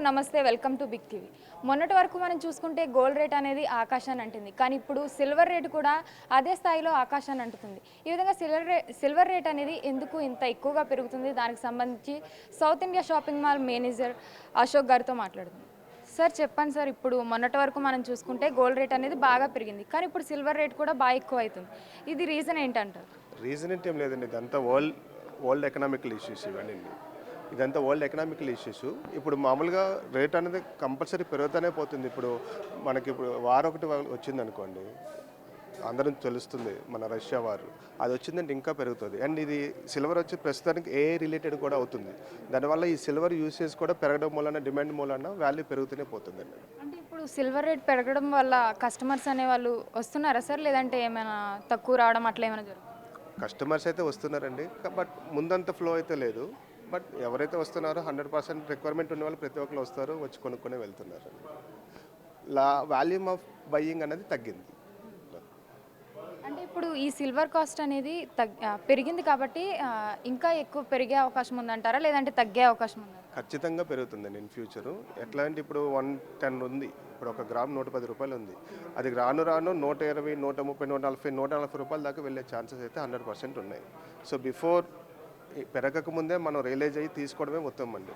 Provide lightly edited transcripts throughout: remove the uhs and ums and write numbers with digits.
నమస్తే, welcome to big TV. మొన్నటి వరకు మనం చూసుకుంటే గోల్డ్ రేట్ అనేది ఆకాశాన్ని అంటుంది, కానీ ఇప్పుడు సిల్వర్ రేట్ కూడా అదే స్థాయిలో ఆకాశాన్ని అంటుతుంది. ఈ విధంగా సిల్వర్ రేట్ అనేది ఎందుకు ఇంత ఎక్కువగా పెరుగుతుంది, దానికి సంబంధించి south India shopping mall manager Ashok గారితో మాట్లాడుతుంది. సార్ చెప్పండి సార్, ఇప్పుడు మొన్నటి వరకు మనం చూసుకుంటే గోల్డ్ రేట్ అనేది బాగా పెరిగింది, కానీ ఇప్పుడు సిల్వర్ రేట్ కూడా బాగా ఎక్కువ అవుతుంది. ఇది రీజన్ ఏంటంటారు? రీజన్ అంటే ఏం లేదండి, ఇదంతా వరల్డ్ ఎకనామికల్ ఇష్యూస్ ఇవన్నీ. ఇదంతా వరల్డ్ ఎకనామికల్ ఇష్యూస్. ఇప్పుడు మామూలుగా రేట్ అనేది కంపల్సరీ పెరుగుతూనే పోతుంది. ఇప్పుడు వార్ ఒకటి వచ్చింది అనుకోండి, అందరం తెలుస్తుంది, మన రష్యా వారు అది వచ్చిందంటే ఇంకా పెరుగుతుంది. అండ్ ఇది సిల్వర్ వచ్చి ప్రస్తుతానికి రిలేటెడ్ కూడా అవుతుంది. దానివల్ల ఈ సిల్వర్ యూసేజ్ కూడా పెరగడం వలన, డిమాండ్ మూలన వాల్యూ పెరుగుతూనే పోతుందండి. అంటే ఇప్పుడు సిల్వర్ రేట్ పెరగడం వల్ల కస్టమర్స్ అనే వాళ్ళు వస్తున్నారా సార్, లేదంటే ఏమైనా తక్కువ రావడం అట్లా ఏమైనా జరుగుతుంది? కస్టమర్స్ అయితే వస్తున్నారండి, బట్ ముందంత ఫ్లో అయితే లేదు. బట్ ఎవరైతే వస్తున్నారో 100% రిక్వైర్మెంట్ ఉన్న వాళ్ళు ప్రతి ఒక్కరు వస్తారు, వచ్చి కొనుక్కొని వెళ్తున్నారు. వాల్యూమ్ ఆఫ్ బయ్యింగ్ అనేది తగ్గింది. అంటే ఇప్పుడు ఈ సిల్వర్ కాస్ట్ అనేది పెరిగింది కాబట్టి ఇంకా ఎక్కువ పెరిగే అవకాశం ఉందంటారా, లేదంటే తగ్గే అవకాశం ఉందా? ఖచ్చితంగా పెరుగుతుందండి ఇన్ ఫ్యూచరు. ఎట్లా అంటే ఇప్పుడు 110 ఉంది, ఇప్పుడు ఒక గ్రామ్ 110 రూపాయలు ఉంది. అది రాను 120, 130, 140 రూపాయల దాకా వెళ్ళే ఛాన్సెస్ అయితే 100% ఉన్నాయి. సో బిఫోర్ పెరగకముందే మనం రియలైజ్ అయ్యి తీసుకోవడమే ఉత్తమం అండి.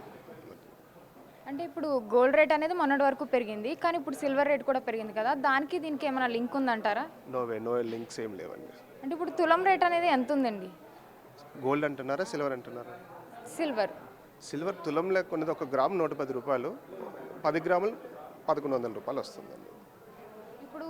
అంటే ఇప్పుడు గోల్డ్ రేట్ అనేది మొన్నటి వరకు పెరిగింది, కానీ ఇప్పుడు సిల్వర్ రేట్ కూడా పెరిగింది కదా, దానికి దీనికి ఏమైనా లింక్ ఉందంటారా? నో లింక్స్ ఏం లేవండి. అంటే ఇప్పుడు తులం రేట్ అనేది ఎంత ఉందండి? గోల్డ్ అంటున్నారా, సిల్వర్ అంటున్నారా? సిల్వర్ తులం లేకున్నది ఒక గ్రామ్ 110 రూపాయలు, 10 గ్రాములు 1100 రూపాయలు వస్తుందండి. ఇప్పుడు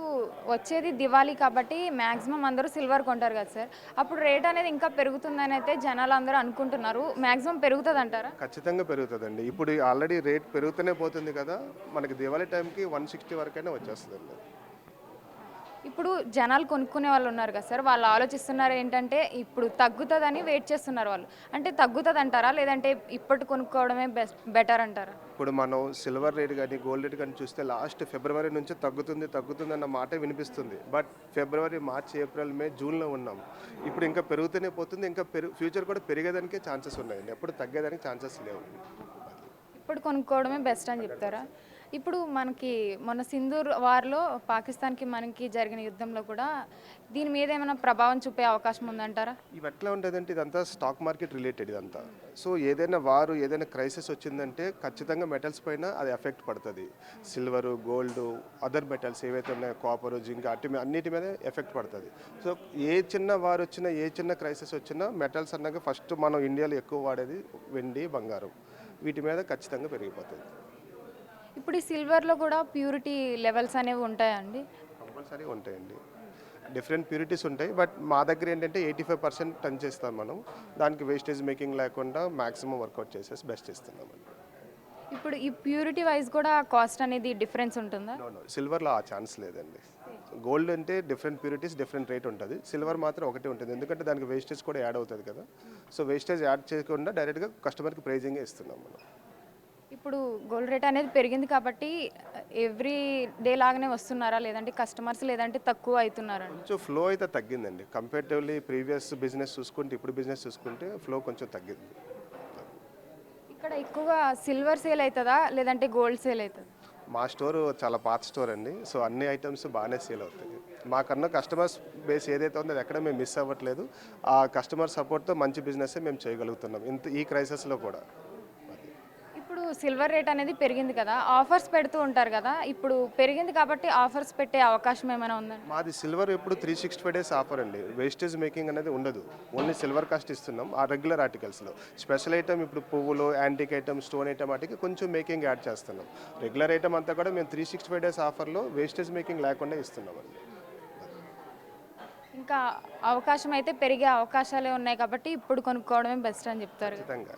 వచ్చేది దివాళీ కాబట్టి మ్యాక్సిమం అందరూ సిల్వర్ కొంటారు కదా సార్, అప్పుడు రేట్ అనేది ఇంకా పెరుగుతుందని అయితే జనాలు అందరూ అనుకుంటున్నారు. మ్యాక్సిమం పెరుగుతుంది అంటారా? ఖచ్చితంగా పెరుగుతుందండి. ఇప్పుడు ఆల్రెడీ రేట్ పెరుగుతూనే పోతుంది కదా, మనకి దివాళీ టైంకి 160 వరకైనా వచ్చేస్తుందండి. ఇప్పుడు జనాలు కొనుక్కునే వాళ్ళు ఉన్నారు కదా సార్, వాళ్ళు ఆలోచిస్తున్నారు ఏంటంటే ఇప్పుడు తగ్గుతుందని వెయిట్ చేస్తున్నారు వాళ్ళు. అంటే తగ్గుతుంది అంటారా, లేదంటే ఇప్పటి కొనుక్కోవడమే బెటర్ అంటారా? ఇప్పుడు మనం సిల్వర్ రేట్ కానీ గోల్డ్ రేట్ కానీ చూస్తే లాస్ట్ ఫిబ్రవరి నుంచి తగ్గుతుంది అన్న మాట వినిపిస్తుంది. బట్ ఫిబ్రవరి, మార్చ్, ఏప్రిల్, మే, జూన్లో ఉన్నాం. ఇప్పుడు ఇంకా పెరుగుతూనే పోతుంది. ఇంకా ఫ్యూచర్ కూడా పెరిగేదానికే ఛాన్సెస్ ఉన్నాయండి, ఎప్పుడు తగ్గేదానికి ఛాన్సెస్ లేవు. ఇప్పుడు కొనుక్కోవడమే బెస్ట్ అని చెప్తారా? ఇప్పుడు మనకి మొన్న సింధూర్ వార్లో పాకిస్తాన్కి మనకి జరిగిన యుద్ధంలో కూడా దీని మీద ఏమైనా ప్రభావం చూపే అవకాశం ఉందంటారా? ఇవి ఎట్లా ఉంటుందంటే ఇదంతా స్టాక్ మార్కెట్ రిలేటెడ్ ఇదంతా. సో ఏదైనా క్రైసిస్ వచ్చిందంటే ఖచ్చితంగా మెటల్స్ పైన అది ఎఫెక్ట్ పడుతుంది. సిల్వరు, గోల్డ్, అదర్ మెటల్స్ ఏవైతే ఉన్నాయో, కాపరు, జింక్, అన్నిటి మీద ఎఫెక్ట్ పడుతుంది. సో ఏ చిన్న వార్ వచ్చినా, ఏ చిన్న క్రైసిస్ వచ్చినా మెటల్స్ అన్నాక ఫస్ట్ మనం ఇండియాలో ఎక్కువ వాడేది వెండి, బంగారం. వీటి మీద ఖచ్చితంగా పెరిగిపోతుంది. ఇప్పుడు ఈ సిల్వర్లో కూడా ప్యూరిటీ లెవెల్స్ అనేవి ఉంటాయండి? కంపల్సరీ ఉంటాయండి, డిఫరెంట్ ప్యూరిటీస్ ఉంటాయి. బట్ మా దగ్గర ఏంటంటే 85% టర్న్ చేస్తాం మనం. దానికి వేస్టేజ్ మేకింగ్ లేకుండా మ్యాక్సిమం వర్కౌట్ చేసేసి బెస్ట్ ఇస్తున్నామండి. ఇప్పుడు ఈ ప్యూరిటీ వైజ్ కూడా కాస్ట్ అనేది డిఫరెన్స్ ఉంటుందా? సిల్వర్లో ఆ ఛాన్స్ లేదండి. గోల్డ్ అంటే డిఫరెంట్ ప్యూరిటీస్, డిఫరెంట్ రేట్ ఉంటుంది. సిల్వర్ మాత్రం ఒకటే ఉంటుంది, ఎందుకంటే దానికి వేస్టేజ్ కూడా యాడ్ అవుతుంది కదా. సో వేస్టేజ్ యాడ్ చేయకుండా డైరెక్ట్గా కస్టమర్కి ప్రైజింగే ఇస్తున్నాం మనం. ఇప్పుడు గోల్డ్ రేట్ అనేది పెరిగింది కాబట్టి ఎవ్రీ డే లాగానే వస్తున్నారా, లేదంటే కస్టమర్స్ లేదంటే తక్కువ అవుతున్నారా? కొంచెం ఫ్లో అయితే తగ్గిందండి, కంపేరిటివ్లీ ప్రీవియస్ బిజినెస్ చూసుకుంటే ఇప్పుడు బిజినెస్ చూసుకుంటే ఫ్లో కొంచెం తగ్గింది. ఇక్కడ ఎక్కువగా సిల్వర్ సేల్ అవుతుందా, లేదంటే గోల్డ్ సేల్ అవుతుందా? మా స్టోర్ చాలా పాత స్టోర్ అండి. సో అన్ని ఐటమ్స్ బాగానే సేల్ అవుతాయి. మాకన్నా కస్టమర్స్ బేస్ ఏదైతే ఉందో అది ఎక్కడ మేము మిస్ అవ్వట్లేదు. ఆ కస్టమర్ సపోర్ట్తో మంచి బిజినెస్ మేము చేయగలుగుతున్నాం ఈ క్రైసిస్లో కూడా. ఇప్పుడు సిల్వర్ రేట్ అనేది పెరిగింది కదా, ఆఫర్స్ పెడుతూ ఉంటారు కదా, ఇప్పుడు పెరిగింది కాబట్టి ఆఫర్స్ పెట్టే అవకాశం ఏమైనా ఉందండి? మాది సిల్వర్ ఎప్పుడు 365 days ఆఫర్ అండి. వేస్టేజ్ మేకింగ్ అనేది ఉండదు, ఓన్లీ సిల్వర్ కాస్ట్ ఇస్తున్నాం. ఆ రెగ్యులర్ ఆర్టికల్స్లో స్పెషల్ ఐటమ్, ఇప్పుడు పువ్వులు, యాంటిక్ ఐటమ్, స్టోన్ ఐటమ్ వాటికి కొంచెం మేకింగ్ యాడ్ చేస్తున్నాం. రెగ్యులర్ ఐటమ్ అంతా కూడా మేము 365 days ఆఫర్లో వేస్టేజ్ మేకింగ్ లేకుండా ఇస్తున్నామండి. ఇంకా అవకాశం అయితే పెరిగే అవకాశాలే ఉన్నాయి కాబట్టి ఇప్పుడు కొనుక్కోవడమే బెస్ట్ అని చెప్తారు. ఖచ్చితంగా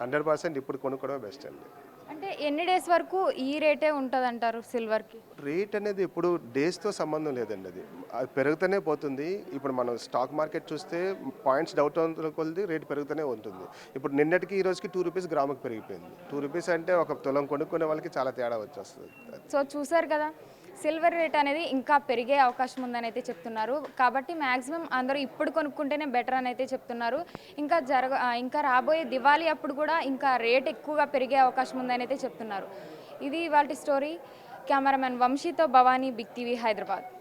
100% ఇప్పుడు కొనుక్కోవడమే బెస్ట్ అండి. అంటే ఎన్ని డేస్ వరకు ఈ రేటే ఉంటుంది అంటారు సిల్వర్కి? రేట్ అనేది ఇప్పుడు డేస్తో సంబంధం లేదండి, అది పెరుగుతూనే పోతుంది. ఇప్పుడు మనం స్టాక్ మార్కెట్ చూస్తే పాయింట్స్ డౌట్ అవుతున్న కొద్ది రేట్ పెరుగుతూనే ఉంటుంది. ఇప్పుడు నిన్నటికి ఈ రోజుకి ₹2 గ్రాముకి పెరిగిపోయింది. ₹2 అంటే ఒక తులం కొనుక్కునే వాళ్ళకి చాలా తేడా వచ్చేస్తుంది. సో చూసారు కదా, సిల్వర్ రేట్ అనేది ఇంకా పెరిగే అవకాశం ఉందని అయితే చెప్తున్నారు. కాబట్టి మ్యాక్సిమం అందరూ ఇప్పుడు కొనుక్కుంటేనే బెటర్ అని అయితే చెప్తున్నారు. ఇంకా రాబోయే దివాళీ అప్పుడు కూడా ఇంకా రేట్ ఎక్కువగా పెరిగే అవకాశం ఉందని అయితే చెప్తున్నారు. ఇది ఇవాల్టి స్టోరీ. కెమెరామెన్ వంశీతో భవానీ, బిగ్ టీవీ, హైదరాబాద్.